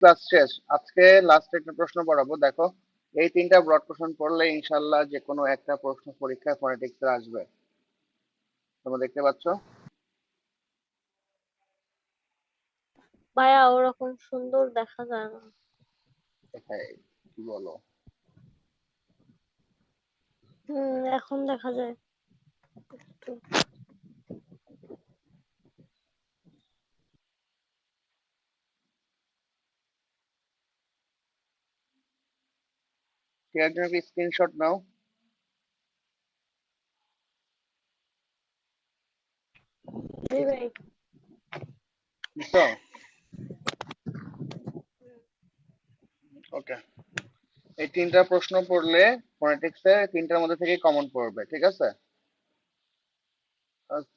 Class শেষ। আজকে last একটা প্রশ্ন পড়াবো। দেখো, এই তিনটা ব্রড কোশ্চেন পড়লে ইনশাল্লাহ যে কোনো একটা প্রশ্ন পরীক্ষায় ফনেটিক্স আসবে। তোমরা দেখতে পাচ্ছ? ভাইয়া ওরকম সুন্দর দেখা যায় না। হ্যাঁ, কি বলো? এখন দেখা যায় একটু। কেউ একজন স্ক্রিনশট নাও। জি ভাই। বুঝছো? ওকে। এই তিনটা প্রশ্ন পড়লে ফনেটিক্স এ তিনটার মধ্যে থেকে কমন পড়বে, ঠিক আছে?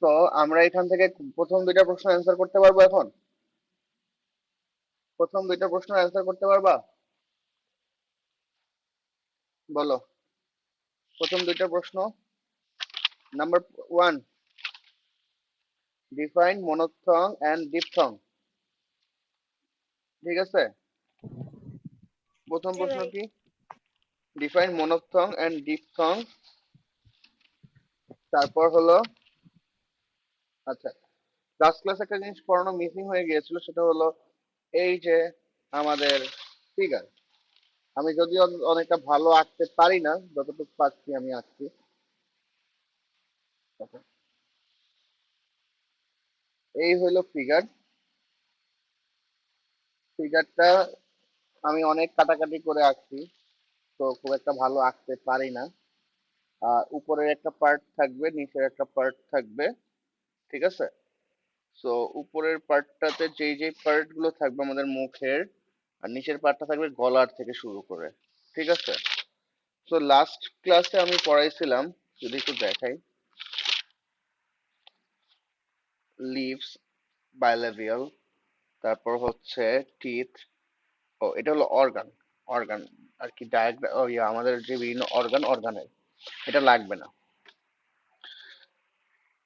তো আমরা এখান থেকে প্রথম দুইটা প্রশ্ন অ্যান্সার করতে পারবো এখন? প্রথম দুইটা প্রশ্ন অ্যান্সার করতে পারবা? বলো। প্রথম দুইটা প্রশ্ন। Number one, define monophthong and diphthong. ঠিক আছে? প্রথম জি প্রশ্ন ভাই। কি? Define monophthong and diphthong. তারপর হলো, আচ্ছা, লাস্ট ক্লাস একটা জিনিস পড়ানো মিসিং হয়ে গিয়েছিল, সেটা হলো এই যে আমাদের ফিগার। আমি যদিও অনেকটা ভালো আঁকতে পারি না, যতটুকু পারছি আমি আঁকছি। Okay? এই হলো ফিগার। ফিগারটা আমি অনেক কাটাকাটি করে আঁকছি, তো খুব একটা ভালো আঁকতে পারি না। উপরের একটা পার্ট থাকবে, নিচের একটা পার্ট থাকবে, ঠিক আছে? তো উপরের পার্টটাতে যেই যেই পার্ট গুলো থাকবে আমাদের মুখের, আর নিচের পার্টটা থাকবে গলার থেকে শুরু করে, ঠিক আছে? তো লাস্ট ক্লাসে আমি পড়াইছিলাম, যদি একটু দেখাই, লিভস, বাইলেভিয়াল, তারপর হচ্ছে টিথ। ও, এটা হলো অর্গান। অর্গান আর কি, ডায়াগ্রাম, ও ইয়া, আমাদের যে বিভিন্ন অর্গানের, এটা লাগবে না।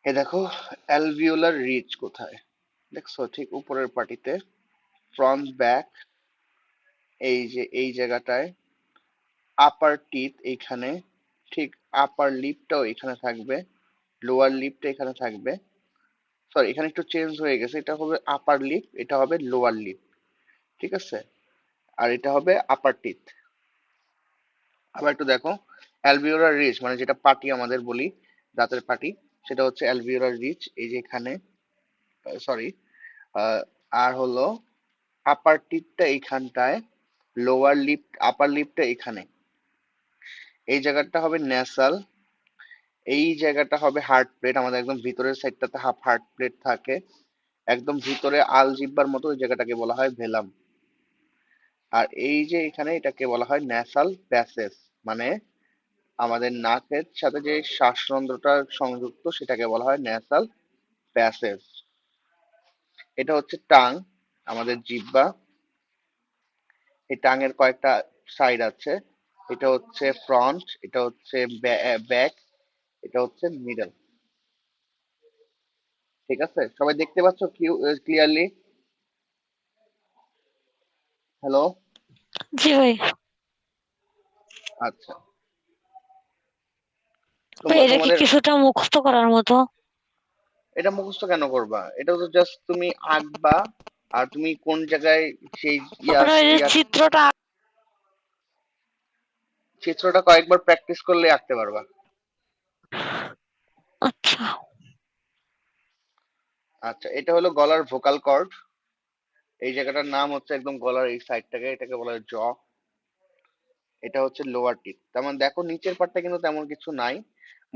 এ দেখো, অ্যালভিওলার রিচ কোথায়, দেখছো? ঠিক উপরের পার্টিতে। ফ্রন্ট, ব্যাক, এই যে এই জায়গাটায়। আপার টিথ এইখানে, ঠিক আপার লিপটাও এখানে থাকবে, লোয়ার লিপটা এখানে থাকবে। সরি, এখানে একটু চেঞ্জ হয়ে গেছে, এটা হবে আপার লিপ, এটা হবে লোয়ার লিপ, ঠিক আছে? আর এটা হবে আপার টিথ। আবার একটু দেখো, অ্যালভিওলার রিচ মানে যেটা পাটি আমাদের বলি, দাঁতের পাটি, সেটা হচ্ছে অ্যালভিওলার রিচ, এই যে এখানে। সরি। আর হলো আপার টিথটা এইখানটায়, লোয়ার লিপ, আপার লিপটা এখানে। এই জায়গাটা হবে ন্যাসাল, এই জায়গাটা হবে হার্ট প্লেট, আমাদের একদম ভিতরের সাইডটাতে হাফ হার্ট প্লেট থাকে। একদম ভিতরে আল জিব্বার মতো ওই জায়গাটাকে বলা হয় ভেলাম। আর এই যে এখানে, এটাকে বলা হয় ন্যাসাল প্যাসেজ, মানে আমাদের নাকের সাথে যে শ্বাসরন্ধ্রটা সংযুক্ত, সেটাকে বলা হয় ন্যাসাল প্যাসেজ। এটা হচ্ছে টাং, আমাদের জিহ্বা। এই টাঙের কয়েকটা সাইড আছে। এটা হচ্ছে ফ্রন্ট, এটা হচ্ছে ব্যাক, এটা হচ্ছে মিডল। ঠিক আছে? সবাই দেখতে পাচ্ছ ক্লিয়ারলি? হ্যালো? জি ভাই। আচ্ছা। ভাই তোমরা এটা কি তোমাদের, কিছুটা মুখস্থ করার মতো? এটা মুখস্থ কেন করবা? এটা তো জাস্ট তুমি আঁকবা, আর তুমি কোন জায়গায় সেই মানে ওই যে ইয়ার চিত্রটা। চিত্রটা কয়েকবার প্র্যাকটিস করলে আঁকতে পারবা। আচ্ছা। আচ্ছা, এটা হলো গলার ভোকাল কর্ড। এই জায়গাটার নাম হচ্ছে একদম গলার এই সাইডটাকে, এটাকে বলা হয় জ। এটা হচ্ছে লোয়ার টিথ। তার মানে দেখো, নিচের পার্টটা কিন্তু তেমন কিছু নাই,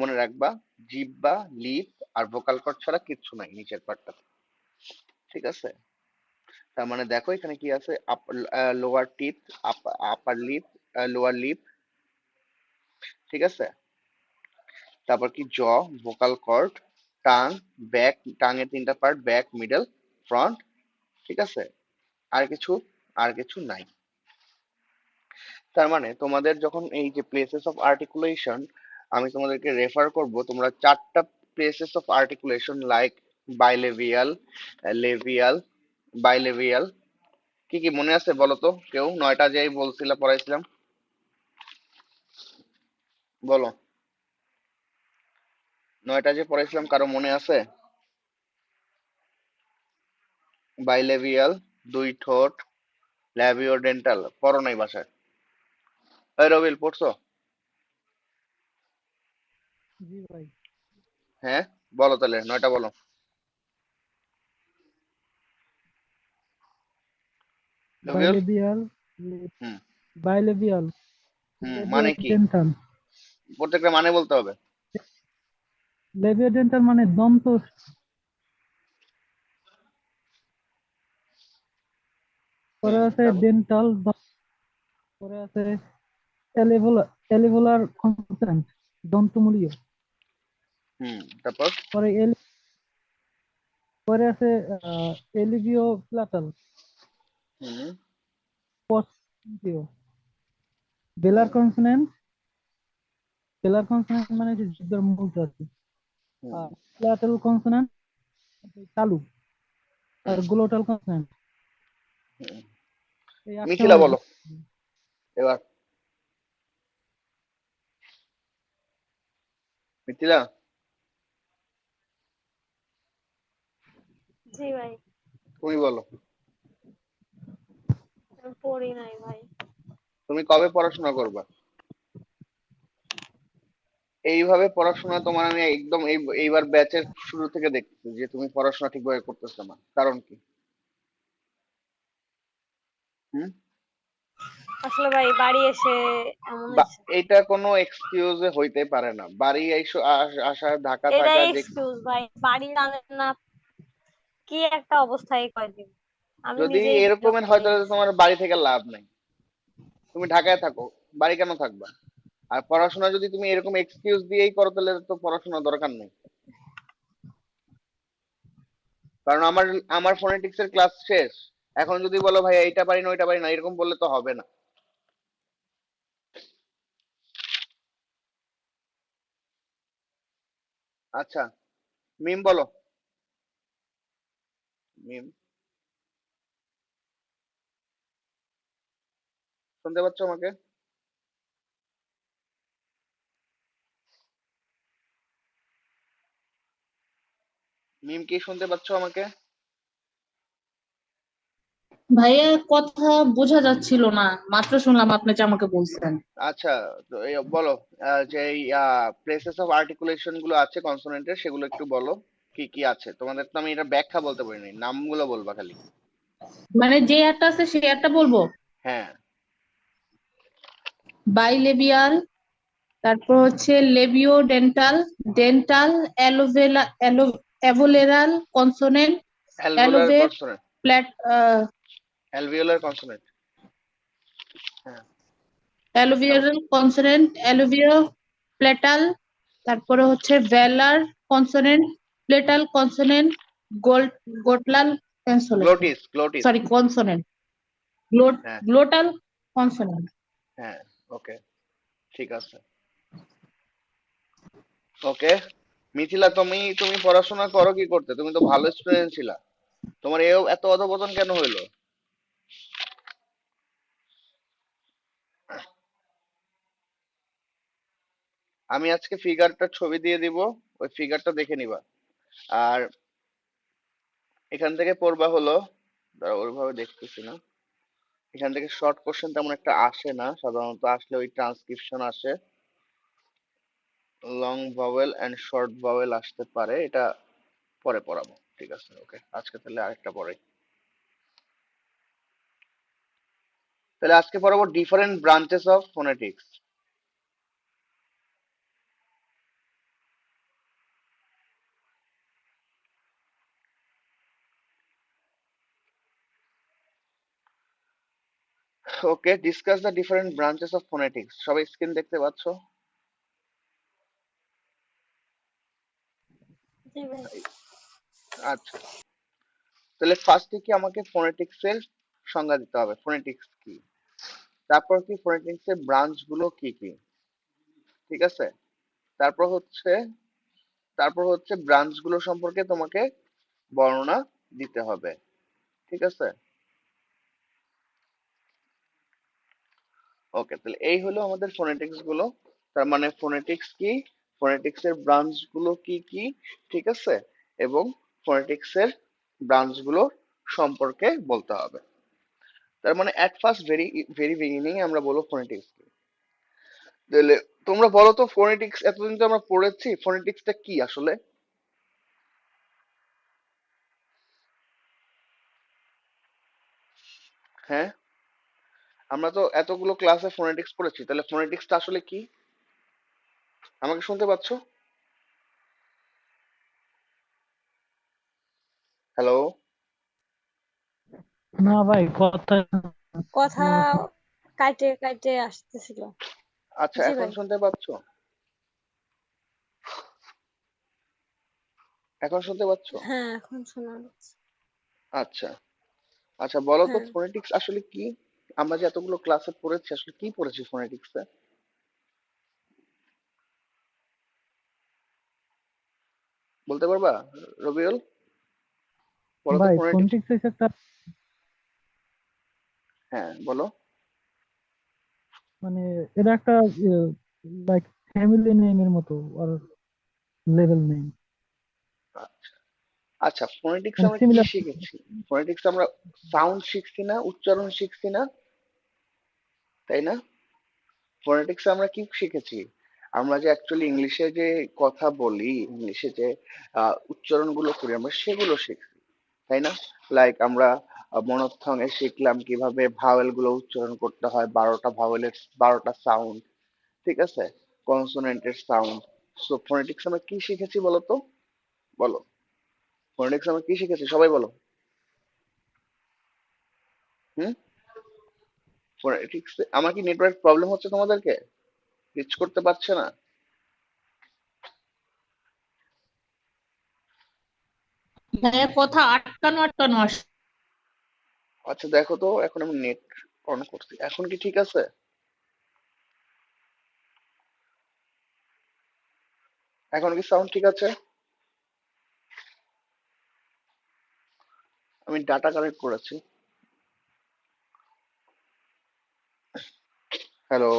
মনে রাখবা। জিহ্বা, লিপ আর ভোকাল কর্ড ছাড়া কিচ্ছু নাই নিচের পার্টটা, ঠিক আছে? তার মানে দেখো এখানে কি আছে, lower teeth, upper lip, lower lip, ঠিক আছে? তারপর কি, jaw, vocal cord, tongue, back, টাঙের তিনটা পার্ট, ব্যাক, মিডল, ফ্রন্ট, ঠিক আছে? আর কিছু, আর কিছু নাই। তার মানে তোমাদের যখন এই যে প্লেসেস অফ আর্টিকুলেশন, আমি তোমাদেরকে রেফার করব, তোমরা চারটা প্লেসেস অফ আর্টিকুলেশন লাইক বাইলেভিয়াল, লেভিয়াল, বাইলেভিয়াল, কি কি মনে আছে বলো তো, কেউ 9টা যেই বলছিলাম পড়াইছিলাম, বলো। 9টা যে পড়াইছিলাম কারো মনে আছে? বাইলেভিয়াল, দুই ঠোঁট, ল্যাবিওডেন্টাল, পড়ো নাই বাসায়? এই রবিল, পড়ছো? জি ভাই। হ্যাঁ, বলো তাহলে 9টা বলো। রবিউল। বাইলেভিয়াল, হুম। বাইলেভিয়াল, হুম, মানে কি? লেবিওডেন্টাল। প্রত্যেকটা মানে বলতে হবে। লেবিওডেন্টাল মানে দন্ত, পরে হুম, আছে তারপর? ডেন্টাল, পরে আছে এলিভোলার কনসোনেন্ট, দন্তমূলীয়। হুম, তারপর? পরে পরে আছে এলিভিও প্লাটাল, হুম। পস্টিও। বেলার হুম। কনসোনেন্ট, বেলার কনসোনেন্ট মানে হচ্ছে জিহ্বার মূল প্রাচীর। হুম। আর প্লাটাল কনসোনেন্ট তালু। আর হুম। Glottal consonant. হুম। এই 8টা মিথিলা মানে বলো এবার। মিথিলা। জি ভাই। তুমি বলো। আমি পড়ি নাই ভাই। তুমি কবে পড়াশোনা করবা? এইভাবে পড়াশোনা তোমার আমি একদম এইবার ব্যাচের শুরু থেকে দেখতেছি যে তুমি পড়াশোনা ঠিকভাবে করতেছো না, কারণ কি? হুম। আসলে ভাই বাড়ি এসে এমন বা হয়েছে। এটা কোনো এক্সকিউজ হইতে পারে না, বাড়ি এসো আসা, ঢাকা থাকা এটাই যে। এক্সকিউজ ভাই, বাড়ি জানেন না কি একটা অবস্থা এই কয়দিন। আমি যদি নিজেই এরকমের বিরক্ত হয় হয়ে তাহলে গেছি। তোমার বাড়ি থেকে লাভ নাই। তুমি ঢাকায় থাকো, বাড়ি কেন থাকবা? আর পড়াশোনা যদি তুমি এরকম এক্সকিউজ দিয়েই করো তাহলে তো পড়াশোনা দরকার নেই। কারণ আমার আমার ফোনেটিক্স এর ক্লাস শেষ, এখন যদি বলো ভাই এইটা পারি না ওইটা পারি না এরকম বললে তো হবে না। আচ্ছা, মিম বলো। মিম, শুনতে পাচ্ছ আমাকে? মিম, কি শুনতে পাচ্ছ আমাকে? ভাইয়া কথা বোঝা যাচ্ছিল না, মাত্র শুনলাম আপনি যে আমাকে বলছেন। আচ্ছা, তো এই বলো, যে এই প্লেসেস অফ আর্টিকুলেশন গুলো আছে কনসোনেন্টের, সেগুলো একটু বলো। কি কি আছে তোমাদের? তো আমি এটা ব্যাখ্যা বলতে পারিনি, নামগুলো বলবা খালি। মানে যে একটা আছে সেই একটা বলবো। হ্যাঁ। বাইলেবিয়াল, তারপর হচ্ছে labiodental, dental, alveolar, alveolar consonant, alveolar alveolar, consonant. Palate, alveolar consonant. হ্যাঁ। তারপর? অ্যালোভিয়াল কনসোনেন্ট, অ্যালোভিও প্লেটাল, তারপরে হচ্ছে ভেলার কনসোনেন্ট, প্লেটাল কনসোনেন্ট, গোল glottal consonant, glottis, glottis. Sorry consonant, হ্যাঁ। Glottal consonant. হ্যাঁ। ওকে, ঠিক আছে। ওকে। মিথিলা, তুমি তুমি পড়াশোনা করো কি করতে? তুমি তো ভালো স্টুডেন্ট ছিলা, তোমার এও এত অধপতন কেন হইলো? আমি আজকে ফিগারটার ছবি দিয়ে দিব, ওই ফিগারটা দেখে নিবা। আর এখান থেকে পড়বা হলো, দাঁড়াও ওইভাবে দেখতেছি না, এখান থেকে শর্ট কোশ্চেন তেমন একটা আসে না, সাধারণত আসলে ওই ট্রান্সক্রিপশন আসে। Long vowel and short vowel আসতে পারে, এটা পরে পড়াবো, ঠিক আছে? ওকে, আজকে তাহলে আরেকটা পড়াই। তাহলে আজকে পড়াবো different branches of phonetics. Okay, discuss the different branches of phonetics. সবাই স্ক্রিন দেখতে পাচ্ছ? জি ভাই। আচ্ছা, তাহলে ফার্স্টে কি আমাকে ফোনেটিক্স এর সংজ্ঞা দিতে হবে, ফোনেটিক্স কি, তারপর কি ফোনেটিক্স এর ব্রাঞ্চ গুলো কি কি, ঠিক আছে? তারপর হচ্ছে ব্রাঞ্চ গুলো সম্পর্কে তোমাকে বর্ণনা দিতে হবে, ঠিক আছে? ওকে, তাহলে এই হলো আমাদের ফোনেটিক্স গুলো। তার মানে ফোনেটিক্স কি, ফোনেটিক্স এর ব্রাঞ্চ গুলো কি কি, ঠিক আছে, এবং ফোনেটিক্স এর ব্রাঞ্চ গুলো সম্পর্কে বলতে হবে। তার মানে at first very very beginning আমরা বলবো ফোনেটিক্স কি। তাহলে তোমরা বলো তো, ফোনেটিক্স এতদিন তো আমরা পড়েছি, ফোনেটিক্সটা কি আসলে? হ্যাঁ, আমরা তো এতগুলো ক্লাসে ফোনেটিক্স পড়েছি, তাহলে ফোনেটিক্সটা আসলে কি? আমাকে শুনতে পাচ্ছ? হ্যালো? না ভাই, কথা কথা কাটে কাটে আসতেছিল। আচ্ছা, জি এখন ভাই। শুনতে পাচ্ছ? এখন শুনতে পাচ্ছ? হ্যাঁ, এখন শোনা যাচ্ছে। আচ্ছা, আচ্ছা, বলো তো হ্যাঁ, ফোনেটিক্স আসলে কি? আমরা যে এতগুলো ক্লাসে পড়েছি, আসলে কি পড়েছি ফোনেটিক্সে? বলতে পারবা, রবিউল? বলো তো ভাই ফোনেটিক্স। ফোনেটিক্স হচ্ছে একটা, হ্যাঁ, বলো। মানে এটা একটা লাইক ফ্যামিলি নেমের মতো আর লেভেল নেম, আচ্ছা, ফোনেটিক্স মানে আমরা কি সিমিলার। শিখেছি? ফোনেটিক্স আমরা সাউন্ড শিখছি না, উচ্চারণ শিখছি না, তাই না? ফোনেটিক্স আমরা কি শিখেছি? আমরা যে অ্যাকচুয়ালি ইংলিশে যে কথা বলি, ইংলিশে যে উচ্চারণ গুলো করি, আমরা সেগুলো শিখছি, তাই না? লাইক আমরা মনোথং এ শিখলাম কিভাবে ভাওয়েল গুলো উচ্চারণ করতে হয়, 12টা ভাওয়েলের 12টা সাউন্ড, ঠিক আছে, কনসোনেন্টের সাউন্ড। সো ফোনেটিক্স আমরা কি শিখেছি বলো তো, বলো, ফোনেটিক্স আমরা কি শিখেছি সবাই বলো। হুম? ফোনেটিক্স আমার কি নেটওয়ার্ক প্রবলেম হচ্ছে তোমাদেরকে? রিচ করতে পারছে না? ভাইয়া কথা আটকানো আটকানো আসছে। আচ্ছা, দেখো তো, এখন আমি নেট অন করছি, এখন কি ঠিক আছে? এখন কি সাউন্ড ঠিক আছে? আমি ডাটা কানেক্ট করেছি। হ্যালো?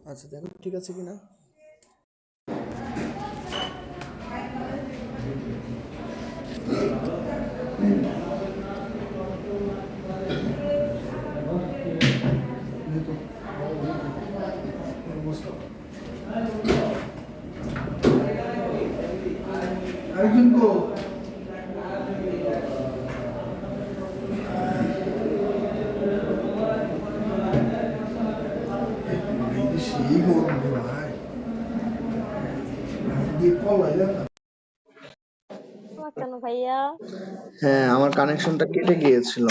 আচ্ছা, দেখো ঠিক আছে কিনা। আরেকজন কো সেই গরম রে ভাই দিয়ে পলাই না আমার কেন ভাইয়া? হ্যাঁ, আমার কানেকশনটা কেটে গিয়েছিল।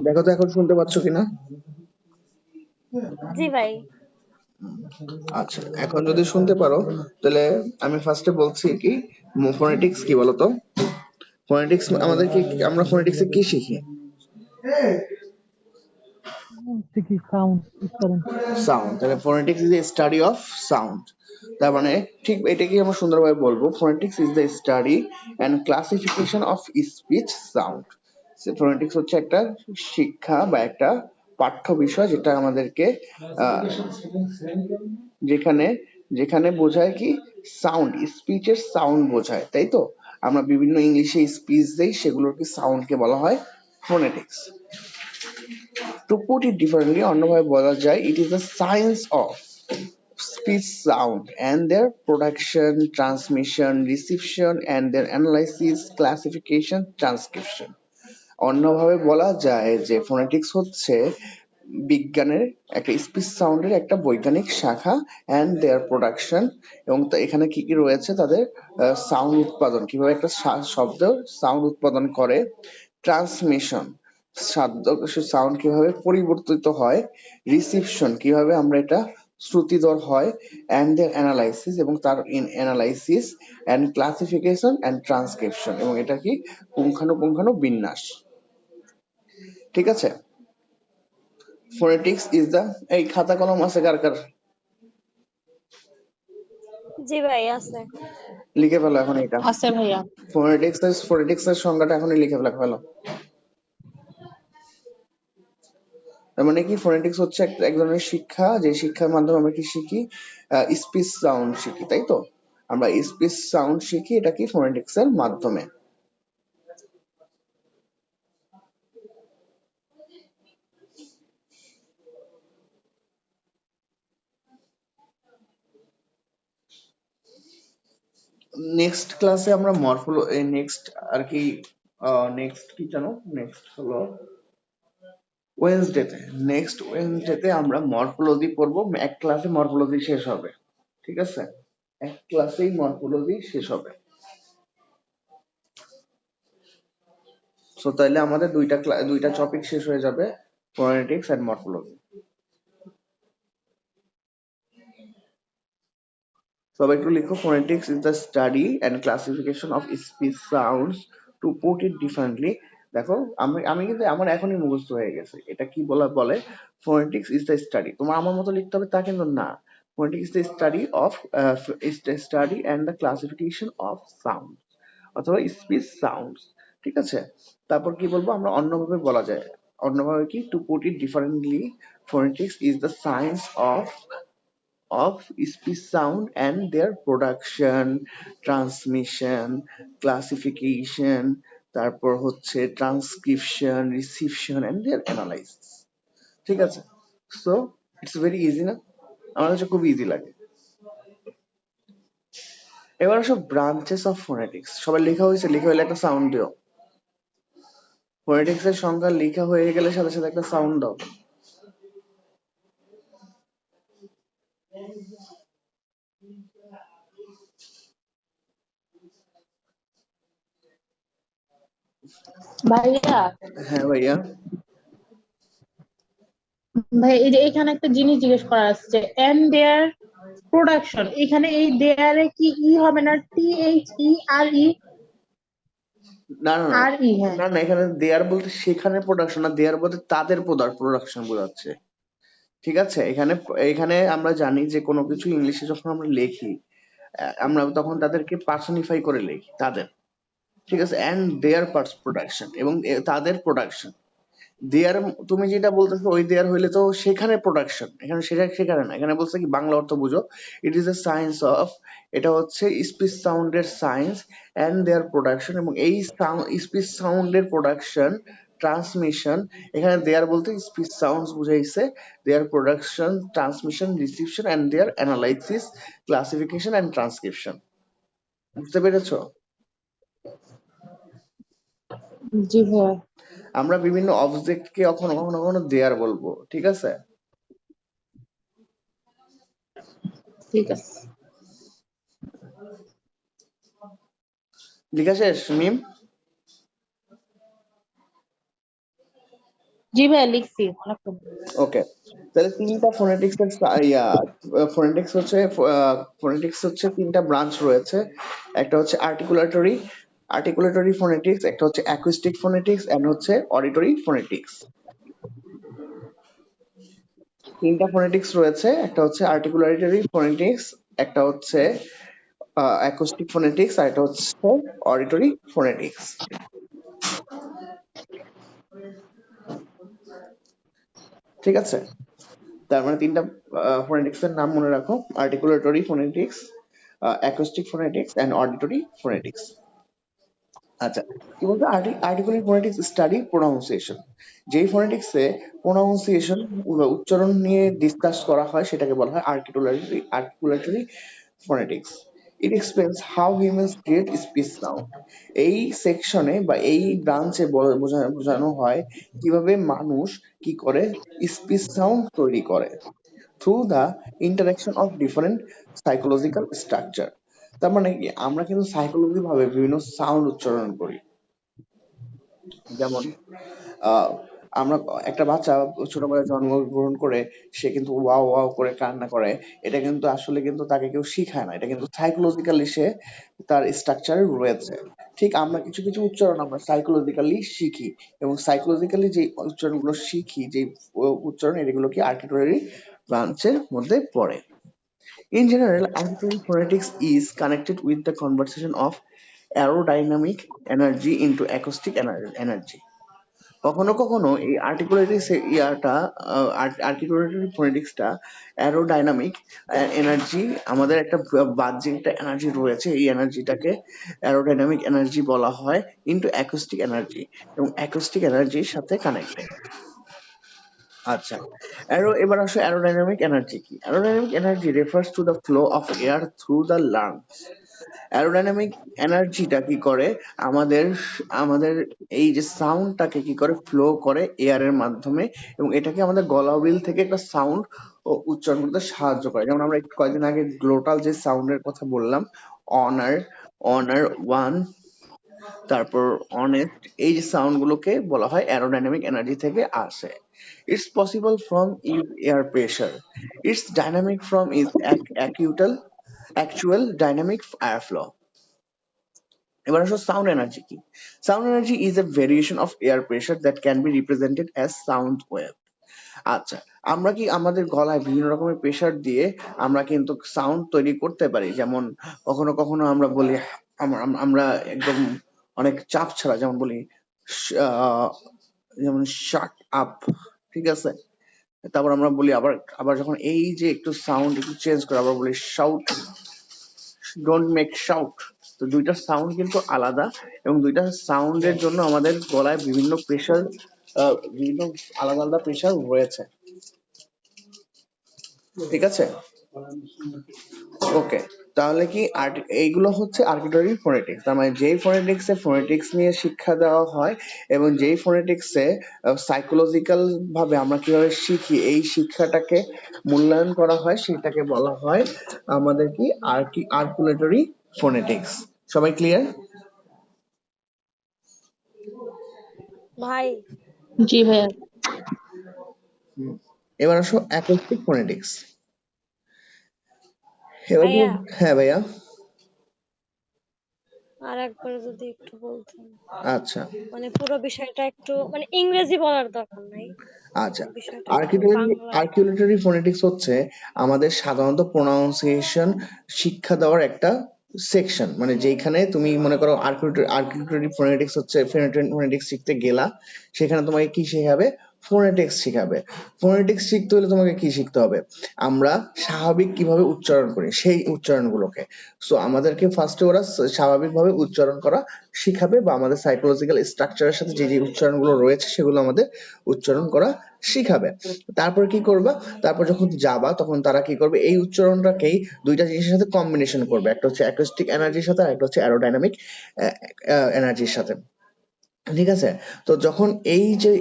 দেখো তো এখন শুনতে পাচ্ছ কিনা। জি ভাই। আচ্ছা, এখন যদি শুনতে পারো, তাহলে আমি ফার্স্টে বলছি কি, ফোনেটিক্স কি বলতো। ফোনেটিক্স আমাদের কি, আমরা ফোনেটিক্সে কি শিখি? কি সাউন্ড উচ্চারণ। সাউন্ড। তাহলে phonetics is the study of sound. তার মানে ঠিক এটাকে আমরা সুন্দরভাবে বলবো, phonetics is the study and classification of speech sound. Phonetics হচ্ছে একটা শিক্ষা বা একটা পাঠ্য বিষয়, যেটা আমাদেরকে যেখানে যেখানে বোঝায় কি, সাউন্ড, স্পিচের সাউন্ড বোঝায়, তাই তো? আমরা বিভিন্ন ইংলিশে স্পিচ দেই, সেগুলোর কি সাউন্ডকে বলা হয় phonetics. Two put it differently, অন্যভাবে বলা যায়, it is the science of speech sound and their production, transmission, reception and their analysis, classification, transcription. অন্যভাবে বলা যায় যে ফোনেটিক্স হচ্ছে বিজ্ঞানের একটা, স্পিচ সাউন্ডের একটা বৈজ্ঞানিক শাখা, অ্যান্ড দেয়ার প্রোডাকশন, এবং এখানে কি কি রয়েছে, তাদের সাউন্ড উৎপাদন, কিভাবে একটা শব্দ সাউন্ড উৎপাদন করে, ট্রান্সমিশন, শব্দ সাউন্ড কিভাবে পরিবর্তিত হয়, রিসিপশন, কিভাবে আমরা এটা শ্রুতিধর হয়, অ্যান্ড দেয়ার অ্যানালাইসিস, এবং তার analysis, and classification and transcription, এবং এটা কি পুঙ্খানুপুঙ্খানু বিন্যাস, ঠিক আছে। ফোনেটিক্স ইজ দ্য, এই খাতা কলম আছে কার কার? জি ভাই আছে। লিখে ফেলো এখন এটা। আছে ভাইয়া। ফোনেটিক্স এর সংজ্ঞাটা এখনই লিখে ফেলো। তার মানে কি, ফোনেটিক্স হচ্ছে এক ধরনের শিক্ষা, যে শিক্ষার মাধ্যমে আমরা কি শিখি, স্পিচ সাউন্ড শিখি, তাই তো? আমরা স্পিচ সাউন্ড শিখি, এটা কি ফোনেটিক্স এর মাধ্যমে। নেক্সট ক্লাসে আমরা নেক্সট আর কি, নেক্সট কি জানো, নেক্সট হলো ওয়েনসডেতে। নেক্সট ওয়েনসডেতে আমরা মরফোলজি পড়বো, এক ক্লাসে মরফোলজি শেষ হবে, ঠিক আছে? এক ক্লাসেই মরফোলজি শেষ হবে। সো তাহলে আমাদের দুইটা টপিক শেষ হয়ে যাবে, ফোনেটিক্স এন্ড মরফোলজি। সবাই একটু লিখো, phonetics is the study and classification of speech sounds, to put it differently. দেখো আমি কিন্তু আমার এখনই মুখস্থ হয়ে গেছে এটা কি বলে, ফোনেটিক্স ইজ দ্য স্টাডি। তোমার আমার মতো লিখতে হবে তা কিন্তু না। Phonetics is the study and the classification of sound অথবা স্পিচ সাউন্ডস, ঠিক আছে? তারপর কি বলবো আমরা, অন্যভাবে বলা যায়, অন্যভাবে কি, two put it differently, phonetics is the science of speech sound and their production, transmission, classification, তারপর হচ্ছে transcription, reception and their analysis, ঠিক আছে? So it's very easy না? আমার কাছে খুব ইজি লাগে। এবার আসো ব্রাঞ্চেস অফ ফোনেটিক্স। সবাই লেখা হয়েছে? লেখা হলে একটা সাউন্ড দিও। ফোনেটিক্স এর সংজ্ঞা লেখা হয়ে গেলে সাথে সাথে একটা সাউন্ড দাও। ভাইয়া, হ্যাঁ ভাইয়া। ভাই এই যে এখানে একটা জিনিস জিজ্ঞেস করা আসছে, এন্ড দেয়ার প্রোডাকশন, এখানে এই দেয়ারে কি হবে না, THERE? না না না হ্যাঁ। না না, এখানে দেয়ার বলতে সেখানে প্রোডাকশন না, দেয়ার বলতে তাদের প্রোডাকশন বোঝাচ্ছে, ঠিক আছে? এখানে এখানে আমরা জানি যে কোনো কিছু ইংলিশে যখন আমরা লিখি, আমরা তখন তাদেরকে পার্সনিফাই করে লিখি, তাদের, ঠিক আছে? এন্ড দেয়ার প্রোডাকশন, এবং তাদের প্রোডাকশন। দেয়ার, তুমি যেটা বলতেছো ওই দেয়ার হইলে তো সেখানে প্রোডাকশন, এখানে সেখানে না, এখানে বলছে কি, বাংলা অর্থ বুঝো, it is a science of, এটা হচ্ছে স্পিচ সাউন্ডের সায়েন্স এন্ড দেয়ার প্রোডাকশন, এবং এই স্পিচ সাউন্ডের প্রোডাকশন, ট্রান্সমিশন, এখানে দেয়ার বলতে স্পিচ সাউন্ডস বুঝাইছে, their production, transmission, reception and their analysis, classification and transcription. বুঝতে পেরেছো? জি ভাইয়া। আমরা বিভিন্ন অবজেক্টকে কখনো কখনো কখনো দেয়ার বলবো, ঠিক আছে? ঠিক আছে। লেখা শেষ মিম? জি ভাইয়া, লিখছি অনেকক্ষণ। ওকে, তাহলে তিনটা ফোনেটিক্স এর ফোনেটিক্স হচ্ছে তিনটা ব্রাঞ্চ রয়েছে। একটা হচ্ছে আর্টিকুলেটরি ফোনেটিক্স, একটা হচ্ছে অ্যাকুস্টিক ফোনেটিক্স এন্ড হচ্ছে অডিটরি ফোনেটিক্স। তিনটা ফোনেটিক্স রয়েছে, একটা হচ্ছে আর্টিকুলেটরি ফোনেটিক্স, একটা হচ্ছে অ্যাকুস্টিক ফোনেটিক্স, আর একটা হচ্ছে অডিটরি ফোনেটিক্স, ঠিক আছে? তার মানে তিনটা ফোনেটিক্স এর নাম মনে রাখো, articulatory phonetics, acoustic phonetics and auditory phonetics. আচ্ছা, কি বলতো, আর্টিকুলেটরি ফোনেটিক্স স্টাডি প্রোনাউন্সিয়েশন। যেই ফোনেটিক্সে প্রোনাউন্সিয়েশন, উচ্চারণ নিয়ে ডিসকাস করা হয় সেটাকে বলা হয় articulatory phonetics. It explains how humans create speech sound. এই সেকশনে বা এই ব্রাঞ্চে বোঝানো হয় কিভাবে মানুষ কি করে, স্পিচ সাউন্ড তৈরি করে, through the interaction of different psychological structure. তার মানে কি, আমরা কিন্তু সাইকোলজি ভাবে বিভিন্ন সাউন্ড উচ্চারণ করি। যেমন আহ আমরা, একটা বাচ্চা ছোটবেলায় জন্মগ্রহণ করে সে কিন্তু ওয়াও ওয়াও করে কান্না করে, এটা কিন্তু আসলে কিন্তু তাকে কেউ শিখায় না, এটা কিন্তু সাইকোলজিক্যালি সে তার স্ট্রাকচারে রয়েছে। ঠিক আমরা কিছু কিছু উচ্চারণ আমরা সাইকোলজিক্যালি শিখি, এবং সাইকোলজিক্যালি যে উচ্চারণগুলো শিখি, যে উচ্চারণ, এগুলো কি আর্টিকুলারি ব্রাঞ্চের মধ্যে পড়ে। In general, auditory phonetics is connected with the conversion of aerodynamic energy into acoustic energy. কখনো কখনো এই আর্টিকুলেটরি আর্টিকুলেটরি ফোনেটিক্সটা অ্যারোডাইনামিক এনার্জি, আমাদের একটা বাহ্যিক একটা এনার্জি রয়েছে, এই এনার্জিটাকে অ্যারোডাইনামিক এনার্জি বলা হয় ইনটু অ্যাকোস্টিক এনার্জি, এবং অ্যাকোস্টিক এনার্জির সাথে কানেক্টেড। আচ্ছা, এবার আসো অ্যারোডাইনামিক এনার্জি কি? Aerodynamic energy refers to the flow of air through the lungs. Aerodynamic এনার্জিটা কি করে, আমাদের আমাদের এই যে সাউন্ডটাকে কি করে ফ্লো করে এয়ারের মাধ্যমে, এবং এটাকে আমাদের গলাবিল থেকে একটা সাউন্ড উচ্চারণ করতে সাহায্য করে। যেমন আমরা একটু কয়েকদিন আগে গ্লোটাল যে সাউন্ডের কথা বললাম, অনার, ওয়ান, তারপর অনেস্ট, এই যে সাউন্ড গুলোকে বলা হয় অ্যারোডাইনামিক এনার্জি থেকে আসে। It's possible from is air pressure, it's dynamic from is actual dynamic air flow. এবার আসো সাউন্ড এনার্জি কি? Sound energy is a variation of air pressure that can be represented as sound wave. আচ্ছা, আমরা কি আমাদের গলায় বিভিন্ন রকমের প্রেশার দিয়ে আমরা কিন্তু সাউন্ড তৈরি করতে পারি। যেমন কখনো কখনো আমরা বলি, আমরা একদম অনেক চাপ ছাড়া যেমন বলি যেমন শাট আপ, ঠিক আছে? তারপর আমরা বলি আবার আবার যখন এই যে একটু সাউন্ড একটু চেঞ্জ করে আবার বলি শাউট, ডোন্ট মেক শাউট। তো দুইটা সাউন্ড কিন্তু আলাদা, এবং দুইটা সাউন্ডের জন্য আমাদের গলায় বিভিন্ন প্রেশার, বিভিন্ন আলাদা আলাদা প্রেশার রয়েছে, ঠিক আছে? ওকে, তাহলে কি এইগুলো হচ্ছে আর্বিট্রারি ফোনেটিক্স। তার মানে যেই ফোনেটিক্সে ফোনেটিক্স নিয়ে শিক্ষা দেওয়া হয়, এবং যেই ফোনেটিক্সে সাইকোলজিক্যাল ভাবে আমরা কিভাবে শিখি এই শিক্ষাটাকে মূল্যায়ন করা হয়, সেটাকে বলা হয় আমাদের কি আর্টিকুলেটরি ফোনেটিক্স। সবাই ক্লিয়ার? ভাই জি ভাইয়া। এবার আসো অ্যাকোস্টিক ফোনেটিক্স। এবার ভাইয়া হ্যাঁ ভাইয়া, আর একবার যদি একটু বলতেন, আচ্ছা মানে পুরো বিষয়টা একটু, মানে ইংরেজি বলার দরকার নাই, আচ্ছা। বিষয়টা একটু বাংলায়। আর্টিকুলেটরি ফোনেটিক্স হচ্ছে আমাদের সাধারণত প্রোনাউন্সিয়েশন শিক্ষা দেওয়ার একটা সেকশন, মানে যেখানে তুমি মনে করো আর্টিকুলেটরি ফোনেটিক্স হচ্ছে, ফোনেটিক্স শিখতে গেলা, সেখানে তোমাকে কি শেখাবে? ফোনেটিক্স শিখাবে। ফোনেটিক্স শিখতে হলে তোমাকে কি শিখতে হবে? আমরা স্বাভাবিক কিভাবে উচ্চারণ করি সেই উচ্চারণগুলোকে। সো আমাদেরকে ফার্স্টে ওরা স্বাভাবিকভাবে উচ্চারণ করা শিখাবে, বা আমাদের সাইকোলজিক্যাল স্ট্রাকচারের সাথে যে যে উচ্চারণগুলো রয়েছে সেগুলো আমাদের উচ্চারণ করা শিখাবে। তারপর কি করবা? তারপর যখন যাবা তখন তারা কি করবে? এই উচ্চারণটাকেই দুইটা জিনিসের সাথে কম্বিনেশন করবে, একটা হচ্ছে অ্যাকোস্টিক এনার্জির সাথে, আর একটা হচ্ছে অ্যারোডাইনামিক এনার্জির সাথে, ঠিক আছে? তো যখন এই যে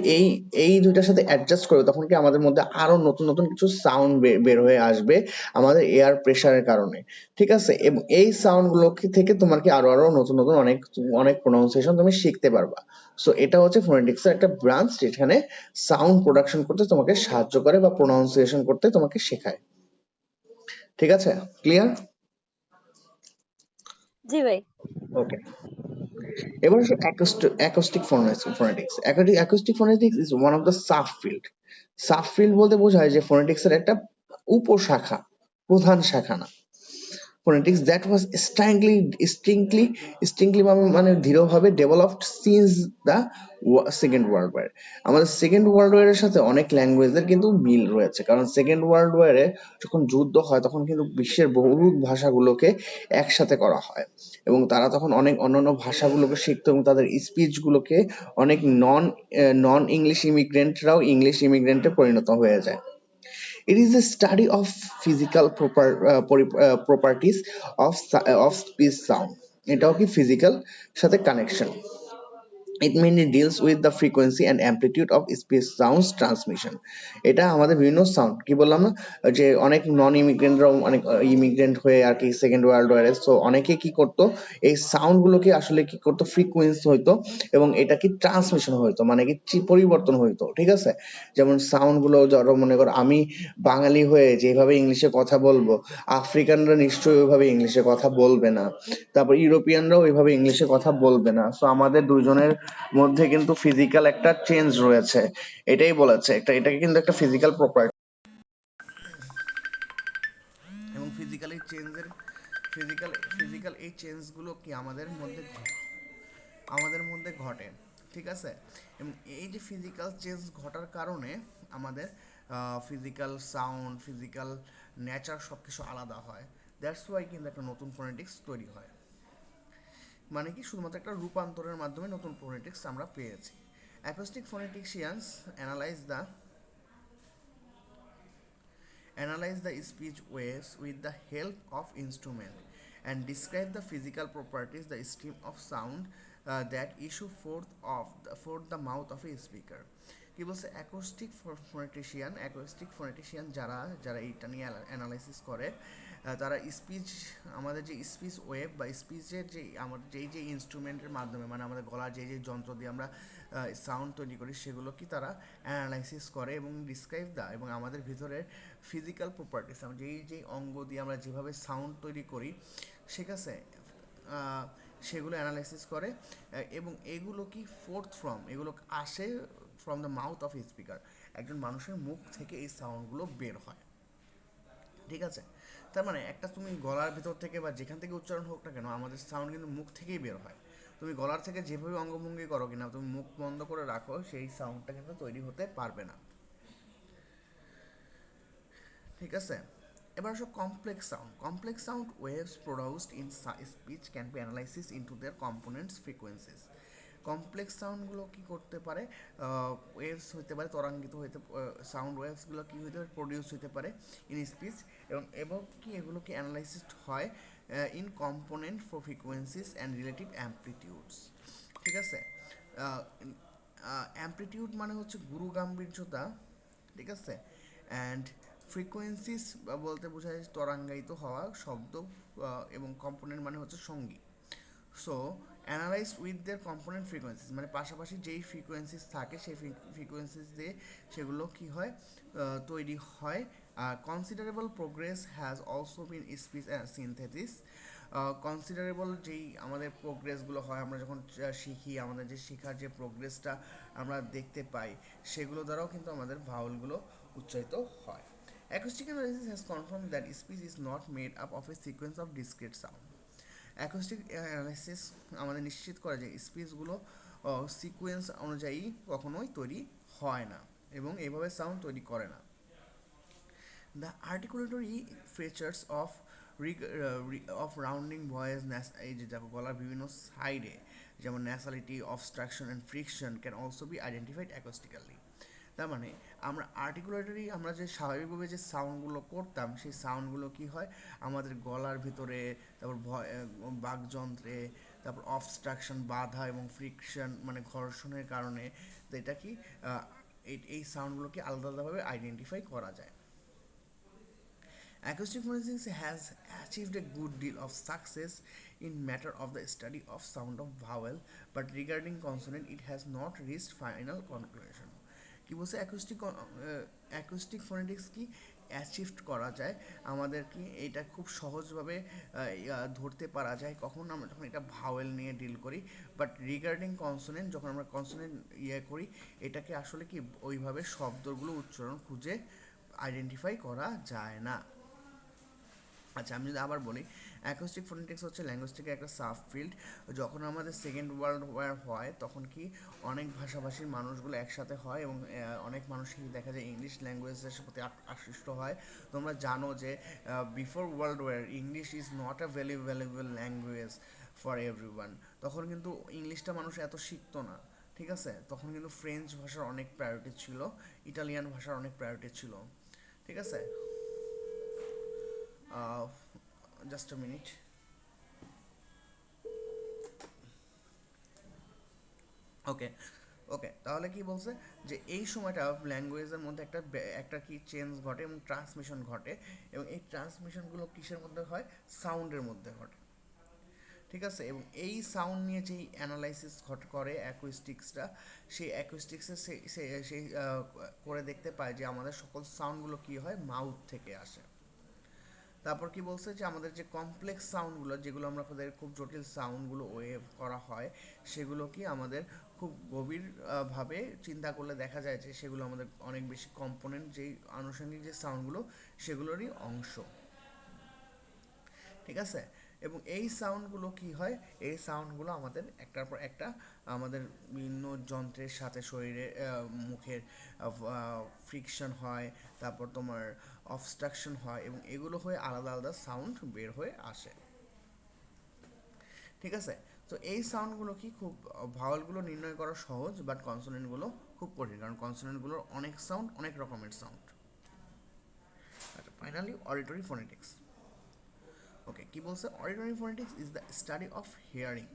এই দুইটার সাথে অ্যাডজাস্ট করবে, তখন কি আমাদের মধ্যে আরো নতুন নতুন কিছু সাউন্ড বের হয়ে আসবে আমাদের এয়ার প্রেসারের কারণে, ঠিক আছে? এবং এই সাউন্ড গুলো থেকে তোমার কি আরো আরো নতুন নতুন অনেক অনেক প্রোনাউন্সিয়েশন তুমি শিখতে পারবা। সো এটা হচ্ছে ফোনেটিক্স এর একটা ব্রাঞ্চ, যেখানে সাউন্ড প্রোডাকশন করতে তোমাকে সাহায্য করে বা প্রোনাউন্সিয়েশন করতে তোমাকে শেখায়, ঠিক আছে? ক্লিয়ার? জি ভাই। ওকে, এবার আসো acoustic phonetics. Acoustic phonetics is one of the subfield. Subfield বলতে বোঝায় যে ফোনেটিক্স এর একটা উপশাখা, প্রধান শাখা না। phonetics that was distinctly মানে দৃঢ়ভাবে developed since the second world war. আমাদের সেকেন্ড ওয়ার্ল্ড ওয়ার এর সাথে অনেক ল্যাঙ্গুয়েজের কিন্তু মিল রয়েছে, কারণ সেকেন্ড ওয়ার্ল্ড ওয়ারে যখন যুদ্ধ হয় তখন কিন্তু বিশ্বের বহুরূপ ভাষাগুলোকে একসাথে করা হয়, এবং তারা তখন অনেক অন্যান্য ভাষাগুলোকে শিখতো, এবং তাদের স্পিচ গুলোকে অনেক নন ইংলিশ ইমিগ্রেন্টরাও ইংলিশ ইমিগ্রেন্টে পরিণত হয়ে যায়। It is the study of physical properties of speech sound. এটাও কি physical সাথে connection. It mainly deals with the frequency and amplitude of speech sounds transmission. এটা আমাদের বিভিন্ন সাউন্ড কি বললাম না, যে অনেক নন ইমিগ্রেন্টরাও অনেক ইমিগ্রেন্ট হয়ে আর কি সেকেন্ড ওয়ার্ল্ড ওয়ারে, সো অনেকে কি করতো এই সাউন্ড গুলোকে আসলে কি করতো ফ্রিকোয়েন্সি হইতো, এবং এটা কি ট্রান্সমিশন হইতো, মানে কি পরিবর্তন হইতো, ঠিক আছে? যেমন সাউন্ড গুলো ধরো মনে করো আমি বাঙালি হয়ে যেভাবে ইংলিশে কথা বলবো, আফ্রিকানরা নিশ্চয়ই ওইভাবে ইংলিশে কথা বলবে না, তারপর ইউরোপিয়ানরাও ওইভাবে ইংলিশে কথা বলবে না। সো আমাদের দুইজনের মধ্যে কিন্তু ফিজিক্যাল একটা চেঞ্জ রয়েছে, এটাই বলেছে, এটাকে কিন্তু একটা ফিজিক্যাল প্রপার্টি, এবং চেঞ্জগুলো কি আমাদের মধ্যে ঘটে, ঠিক আছে। এবং এই যে ফিজিক্যাল চেঞ্জ ঘটার কারণে আমাদের ফিজিক্যাল সাউন্ড, ফিজিক্যাল নেচার সব কিছু আলাদা হয়। দ্যাটস ওয়াই কিন্তু একটা নতুন ফোনেটিক্স তৈরি হয়, মানে কি শুধুমাত্র একটা রূপান্তরের মাধ্যমে নতুন ফোনেটিক্স আমরা পেয়েছি। Acoustic phoneticians analyze the speech waves with the help of instrument and describe the physical properties, the stream of sound that issue forth the mouth of a speaker। কি বলছে অ্যাকোস্টিক ফোনেটিশিয়ান যারা এইটা নিয়ে অ্যানালাইসিস করে, তারা আমাদের যে স্পিচ ওয়েভ বা স্পিচের যে আমাদের যে ইনস্ট্রুমেন্টের মাধ্যমে, মানে আমাদের গলার যে যন্ত্র দিয়ে আমরা সাউন্ড তৈরি করি, সেগুলো কি তারা অ্যানালাইসিস করে এবং ডিসক্রাইব এবং আমাদের ভিতরে ফিজিক্যাল প্রপার্টিস, যেই অঙ্গ দিয়ে আমরা যেভাবে সাউন্ড তৈরি করি, ঠিক আছে, সেগুলো অ্যানালাইসিস করে। এবং এগুলো কি এগুলো আসে from the mouth of speaker, একজন মানুষের মুখ থেকে এই সাউন্ডগুলো বের হয়, ঠিক আছে। তার মানে একটা তুমি গলার ভিতর থেকে বা যেখান থেকে উচ্চারণ হোক না কেন, আমাদের সাউন্ড কিন্তু মুখ থেকেই বের হয়। তুমি গলার থেকে যেভাবে অঙ্গভঙ্গি করো কিনা, তুমি মুখ বন্ধ করে রাখো, সেই সাউন্ডটা কিন্তু তৈরি হতে পারবে না, ঠিক আছে। এবার আসো complex sound waves produced in speech can be analysis into their components frequencies. Complex সাউন্ডগুলো কি করতে পারে, ওয়েভস হতে পারে, তরঙ্গিত হইতে, সাউন্ড ওয়েভসগুলো কি হইতে পারে, প্রডিউস হতে পারে ইন স্পিচ, এবং কি এগুলো কি অ্যানালাইসিস হয় in component for frequencies and relative amplitudes, ঠিক আছে। অ্যামপ্লিটিউড মানে হচ্ছে গুরুগাম্ভীর্যতা, ঠিক আছে, অ্যান্ড ফ্রিকোয়েন্সিস বলতে বোঝায় তরঙ্গায়িত হওয়া শব্দ, এবং কম্পোনেন্ট মানে হচ্ছে সঙ্গী। So analyse with their component frequencies, মানে পাশাপাশি যেই ফ্রিকোয়েন্সিস থাকে সেই ফ্রিকোয়েন্সিস দিয়ে সেগুলো কি হয়, তৈরি হয়। Considerable progress has also been speech synthesis. Considerable যেই আমাদের প্রোগ্রেসগুলো হয়, আমরা যখন শিখি, আমাদের যে শেখার যে প্রোগ্রেসটা আমরা দেখতে পাই, সেগুলো দ্বারাও কিন্তু আমাদের ভাওয়ালগুলো উচ্চারিত হয়। Acoustic analysis has confirmed that speech is not made up of a sequence of discrete sound. Acoustic analysis আমাদের নিশ্চিত করে যে স্পিচগুলো সিকোয়েন্স অনুযায়ী কখনোই তৈরি হয় না এবং এইভাবে সাউন্ড তৈরি করে না। The articulatory features of rounding voice, এই যে দেখো গলার বিভিন্ন সাইডে, যেমন nasality, obstruction and friction can also be identified acoustically. তার মানে আমরা যে স্বাভাবিকভাবে যে সাউন্ডগুলো করতাম, সেই সাউন্ডগুলো কি হয় আমাদের গলার ভিতরে, তারপর বাকযন্ত্রে, তারপর অবস্ট্রাকশন বাধা এবং ফ্রিকশন মানে ঘর্ষণের কারণে, তো এটা কি এই সাউন্ডগুলোকে আলাদা আলাদাভাবে আইডেন্টিফাই করা যায়। Acoustic forensics has achieved a good deal of success in matter of the study of sound of vowel, but regarding consonant it has not reached final conclusion. কি বলছে অ্যাকুস্টিক ফোনেটিক্স কি অ্যাচিভ করা যায়, আমাদের কি এটা খুব সহজভাবে ধরতে পারা যায় কখন আমরা যখন এটা ভাওয়েল নিয়ে ডিল করি, বাট রিগার্ডিং কনসোনেন্ট যখন আমরা কনসোনেন্ট করি, এটাকে আসলে কি ওইভাবে শব্দগুলো উচ্চারণ খুঁজে আইডেন্টিফাই করা যায় না। আচ্ছা, আমি যদি আবার বলি, অ্যাকোস্টিক ফোনেটিক্স হচ্ছে ল্যাঙ্গুয়েজটিকে একটা সাব ফিল্ড। যখন আমাদের সেকেন্ড ওয়ার্ল্ড ওয়ার হয়, তখন কি অনেক ভাষাভাষীর মানুষগুলো একসাথে হয় এবং অনেক মানুষই দেখা যায় ইংলিশ ল্যাঙ্গুয়েজের প্রতি আকৃষ্ট হয়। তোমরা জানো যে before world war English is not a valuable language for everyone. তখন কিন্তু ইংলিশটা মানুষ এত শিখতো না, ঠিক আছে। তখন কিন্তু ফ্রেঞ্চ ভাষার অনেক প্রায়োরিটি ছিল, ইটালিয়ান ভাষার অনেক প্রায়োরিটি ছিল, ঠিক আছে। Just a minute. ওকে, তাহলে কি বলছে যে এই সময়টা ল্যাঙ্গুয়েজের মধ্যে একটা কি চেঞ্জ ঘটে এবং ট্রান্সমিশন ঘটে, এবং এই ট্রান্সমিশনগুলো কিসের মধ্যে হয়, সাউন্ডের মধ্যে ঘটে, ঠিক আছে। এবং এই সাউন্ড নিয়ে যেই অ্যানালাইসিস করে অ্যাকুস্টিক্সটা, সেই অ্যাকুস্টিক্সে সেই করে দেখতে পায় যে আমাদের সকল সাউন্ডগুলো কি হয়, মাউথ থেকে আসে। তারপর কি বলছে যে আমাদের যে কমপ্লেক্স সাউন্ডগুলো, যেগুলো আমাদের খুব জটিল সাউন্ডগুলো ওয়েভ করা হয়, সেগুলো কি আমাদের খুব গভীরভাবে চিন্তা করলে দেখা যায় যে সেগুলো আমাদের অনেক বেশি কম্পোনেন্ট, যেই আনুষঙ্গিক যে সাউন্ডগুলো সেগুলোরই অংশ, ঠিক আছে। এবং এই সাউন্ডগুলো কি হয়, এই সাউন্ডগুলো আমাদের একটার পর একটা আমাদের বিভিন্ন যন্ত্রের সাথে শরীরে মুখের ফ্রিকশন হয়, তারপর তোমার অবস্ট্রাকশন হয়, এবং এগুলো হয়ে আলাদা আলাদা সাউন্ড বের হয়ে আসে। ঠিক আছে, তো এই সাউন্ডগুলো কি খুব ভাওয়ালগুলো নির্ণয় করা সহজ, বাট কনসোনেন্টগুলো খুব কঠিন, কারণ কনসোনেন্টগুলোর অনেক সাউন্ড, অনেক রকমের সাউন্ড। আচ্ছা, ফাইনালি অডিটরি ফোনেটিক্স। ওকে, কি বলছে? Auditory phonetics is the study of hearing.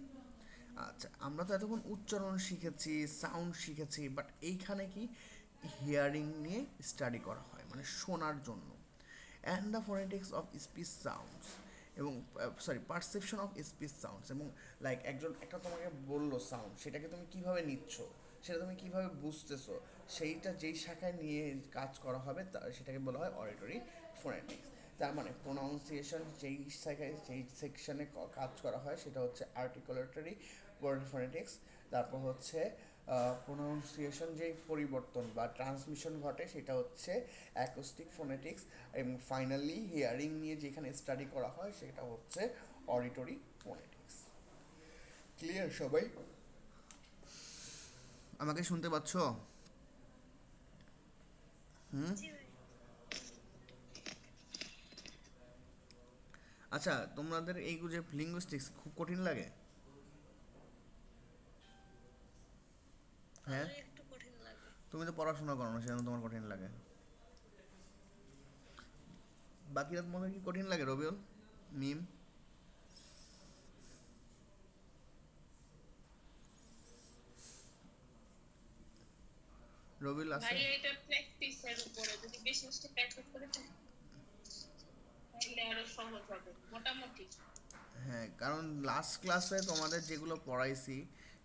আচ্ছা, আমরা তো এতক্ষণ উচ্চারণ শিখেছি, সাউন্ড শিখেছি, বাট এইখানে কি হিয়ারিং নিয়ে স্টাডি করা হয়, মানে শোনার জন্য। And the phonetics of speech sounds, এবং sorry perception of speech sounds, এবং লাইক একজন একটা তোমাকে বললো সাউন্ড, সেটাকে তুমি কিভাবে নিচ্ছ, সেটা তুমি কিভাবে বুঝতেছো, সেইটা যেই শাখায় নিয়ে কাজ করা হবে সেটাকে বলা হয় অডিটরি ফোনেটিক্স। তার মানে প্রোনাউন্সিয়েশন যেই শাখায় যেই সেকশনে কাজ করা হয় সেটা হচ্ছে আর্টিকুলেটরি ফোনেটিক্স। তারপর হচ্ছে প্রোনাউন্সিয়েশন যেই পরিবর্তন বা ট্রান্সমিশন ঘটে সেটা হচ্ছে অ্যাকোস্টিক ফোনেটিক্স, এবং ফাইনালি হিয়ারিং নিয়ে যেখানে স্টাডি করা হয় সেটা হচ্ছে অডিটরি ফোনেটিক্স। ক্লিয়ার সবাই? আমাকে শুনতে পাচ্ছ? হুম। আচ্ছা, তোমাদের এই যে লিঙ্গুইস্টিক্স খুব কঠিন লাগে? হ্যাঁ, একটু কঠিন লাগে। তুমি তো পড়াশোনা করো না, সেজন্য তোমার কঠিন লাগে। বাকিরা তোমাদের কি কঠিন লাগে? রবিউল, মিম, রবিউল আছে? ভাই এটা প্র্যাকটিসের উপরে, যদি বেশি বেশি প্র্যাকটিস করে তাহলে আরো সহজ হবে মোটামুটি। হ্যাঁ, কারণ লাস্ট ক্লাসে তোমাদের যেগুলো পড়াইছি,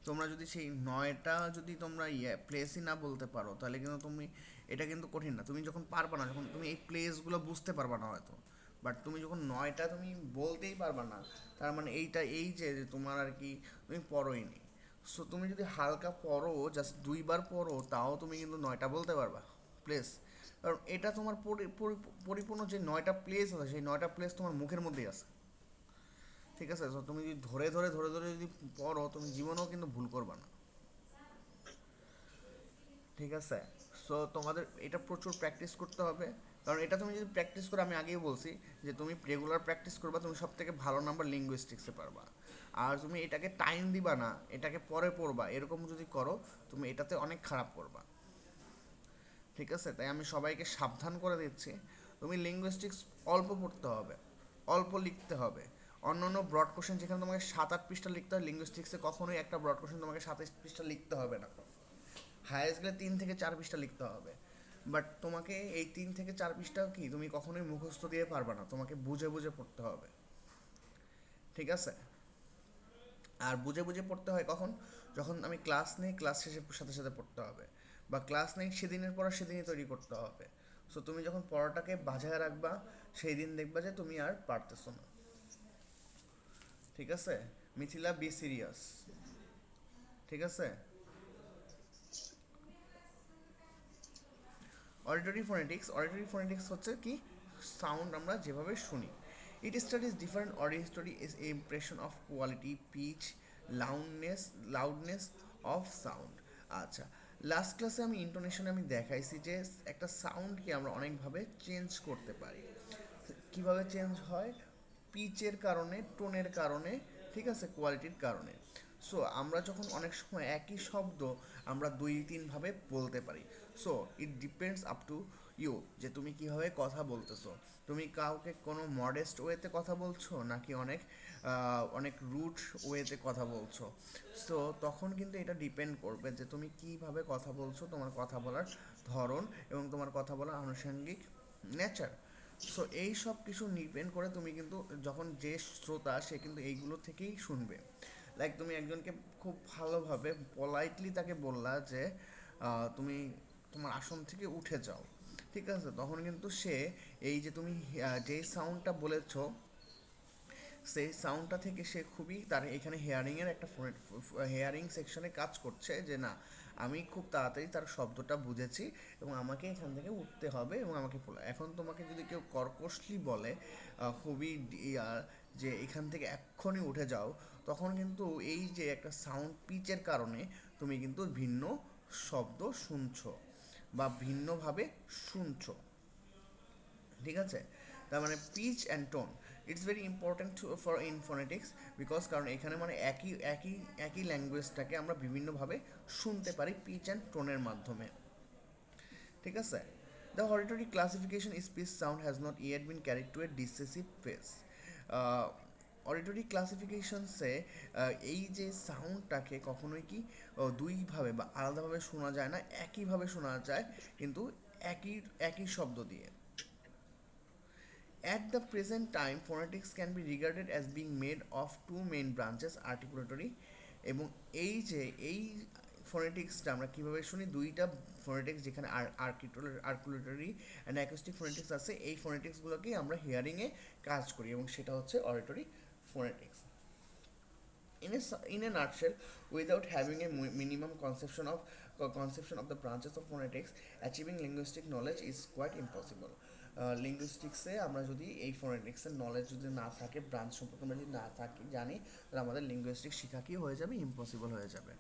তোমরা যদি সেই 9টা যদি তোমরা প্লেসই না বলতে পারো, তাহলে কিন্তু তুমি, এটা কিন্তু কঠিন না, তুমি যখন পারবা না, যখন তুমি এই প্লেসগুলো বুঝতে পারবা না হয়তো, বাট তুমি যখন 9টা তুমি বলতেই পারবা না, তার মানে এইটা এই যে তোমার আর কি তুমি পড়োই নি। সো তুমি যদি হালকা পড়ো, জাস্ট 2বার পড়ো, তাও তুমি কিন্তু 9টা বলতে পারবা প্লেস, কারণ এটা তোমার পরিপূর্ণ যে 9টা প্লেস আছে, সেই 9টা প্লেস তোমার মুখের মধ্যেই আছে। ঠিক আছে, তো তুমি যদি ধরে ধরে ধরে ধরে যদি পড়ো, তুমি জীবনেও কিন্তু ভুল করবা না। ঠিক আছে, সো তোমাদের এটা প্রচুর প্র্যাকটিস করতে হবে, কারণ এটা তুমি যদি প্র্যাকটিস করো, আমি আগেই বলছি যে তুমি রেগুলার প্র্যাকটিস করবা, তুমি সব থেকে ভালো নাম্বার লিঙ্গুইস্টিক্সে পারবা। আর তুমি এটাকে টাইম দিবা না, এটাকে পরে পড়বা, এরকম যদি করো, তুমি এটাতে অনেক খারাপ করবা। ঠিক আছে, তাই আমি সবাইকে সাবধান করে দিচ্ছি, তুমি লিঙ্গুইস্টিক্স অল্প পড়তে হবে, অল্প লিখতে হবে। অন্যান্য ব্রড কোশ্চেন যেখানে তোমাকে 7-8 পৃষ্ঠা লিখতে হয়, লিঙ্গুইস্টিক্সে কখনোই একটা ব্রড কোশ্চেন তোমাকে 27 পৃষ্ঠা লিখতে হবে না, হায়েস্ট গেলে 3 থেকে 4 পৃষ্ঠা লিখতে হবে। বাট তোমাকে এই 3 থেকে 4 পৃষ্ঠা কি তুমি কখনোই মুখস্থ দিয়ে পারবে না, তোমাকে বুঝে বুঝে পড়তে হবে। ঠিক আছে, আর বুঝে বুঝে পড়তে হয় কখন? যখন আমি ক্লাস নেই, ক্লাস শেষে সাথে সাথে পড়তে হবে, বা ক্লাস নেই সেদিনের পড়া সেদিনই তৈরি করতে হবে। সো তুমি যখন পড়াটাকে বাজায় রাখবা, সেই দিন দেখবা যে তুমি আর পারতেছো না। ঠিক আছে, মিথিলা, বি সিরিয়াস। ঠিক আছে, অডিটরি ফোনেটিক্স হচ্ছে কি, সাউন্ড আমরা যেভাবে শুনি। It studies different auditory impression of quality, pitch, loudness of sound. আচ্ছা, লাস্ট ক্লাসে আমি ইন্টোনেশনে আমি দেখাইছি যে একটা সাউন্ডকে আমরা অনেকভাবে চেঞ্জ করতে পারি। কিভাবে চেঞ্জ হয়? পিচের কারণে, টোনের কারণে, ঠিক আছে, কোয়ালিটির কারণে। সো আমরা যখন অনেক সময় একই শব্দ আমরা 2-3 ভাবে বলতে পারি। So it depends up to you, যে তুমি কিভাবে কথা বলতেছো। তুমি কাউকে কোনো মডেস্ট ওয়েতে কথা বলছো, নাকি অনেক অনেক রুড ওয়েতে কথা বলছো। সো তখন কিন্তু এটা ডিপেন্ড করবে যে তুমি কিভাবে কথা বলছো, তোমার কথা বলার ধরন এবং তোমার কথা বলার আনুষঙ্গিক নেচার। সো এই সব কিছু ডিপেন্ড করে তুমি কিন্তু যখন যে শ্রোতা, সে কিন্তু এইগুলো থেকেই শুনবে। লাইক তুমি একজনকে খুব ভালোভাবে পোলাইটলি তাকে বললা যে তুমি তোমার আসন থেকে উঠে যাও, ঠিক আছে, তখন কিন্তু সে এই যে তুমি যেই সাউন্ডটা বলেছো, সেই সাউন্ডটা থেকে সে খুবই তার এখানে হেয়ারিংয়ের একটা হেয়ারিং সেকশনে কাজ করছে, যে না, আমি খুব তাড়াতাড়ি তার শব্দটা বুঝেছি এবং আমাকে এখান থেকে উঠতে হবে এবং আমাকে এখন তোমাকে যদি কেউ কর্কশলি বলে, খুবই যে এখান থেকে এক্ষুনি উঠে যাও, তখন কিন্তু এই যে একটা সাউন্ড পিচের কারণে তুমি কিন্তু ভিন্ন শব্দ শুনছো বা ভিন্নভাবে শুনছো, ঠিক আছে? তার মানে pitch and tone it's very important for in phonetics, because কারণ এখানে মানে একই ল্যাঙ্গুয়েজটাকে আমরা বিভিন্নভাবে শুনতে পারি পিচ অ্যান্ড টোনের মাধ্যমে, ঠিক আছে? The auditory classification speech sound has not yet been carried to a decisive phase. Auditory ক্লাসিফিকেশনসে এই যে সাউন্ডটাকে কখনোই কি দুইভাবে বা আলাদাভাবে শোনা যায় না, একইভাবে শোনা যায় কিন্তু একই শব্দ দিয়ে। At the present time, phonetics can be regarded as being made of two main branches, articulatory এবং এই ফোনেটিক্সটা আমরা কীভাবে শুনি, দুইটা ফোনেটিক্স যেখানে আর্টিকুলেটরি অ্যান্ড অ্যাকোস্টিক ফোনেটিক্স আছে, এই ফোনেটিক্সগুলোকেই আমরা হিয়ারিংয়ে কাজ করি এবং সেটা হচ্ছে auditory phonetics. In a nutshell, without having a minimum conception of the branches of phonetics, achieving linguistic knowledge is quite impossible. লিঙ্গুইস্টিক্সে আমরা যদি এই ফোনেটিক্সের নলেজ যদি না থাকে, ব্রাঞ্চ সম্পর্কে আমরা যদি না থাকি জানি, তাহলে আমাদের লিঙ্গুইস্টিক শেখা কি হয়ে যাবে, ইম্পসিবল হয়ে যাবে।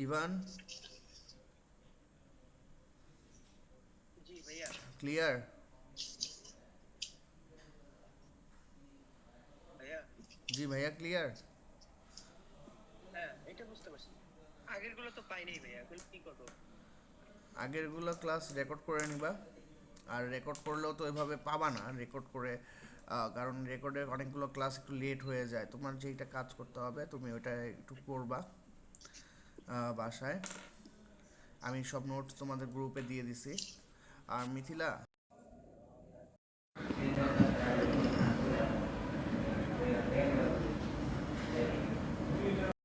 ইভান, জি ভাইয়া। ক্লিয়ার? ভাইয়া, জি ভাইয়া, ক্লিয়ার। হ্যাঁ এটা বুঝতে পারছি। আগেরগুলো তো পাই নাই ভাইয়া, এখন কি করবো? আগেরগুলো ক্লাস রেকর্ড করে নিবা, আর রেকর্ড করলেও তো এভাবে পাবা না রেকর্ড করে, কারণ রেকর্ডে অনেকগুলো ক্লাস একটু লেট হয়ে যায়। তোমার যেইটা কাজ করতে হবে তুমি ওইটা একটু করবা বাসায়। আমি সব নোটস তোমাদের গ্রুপে দিয়ে দিছি। আর মিথিলা,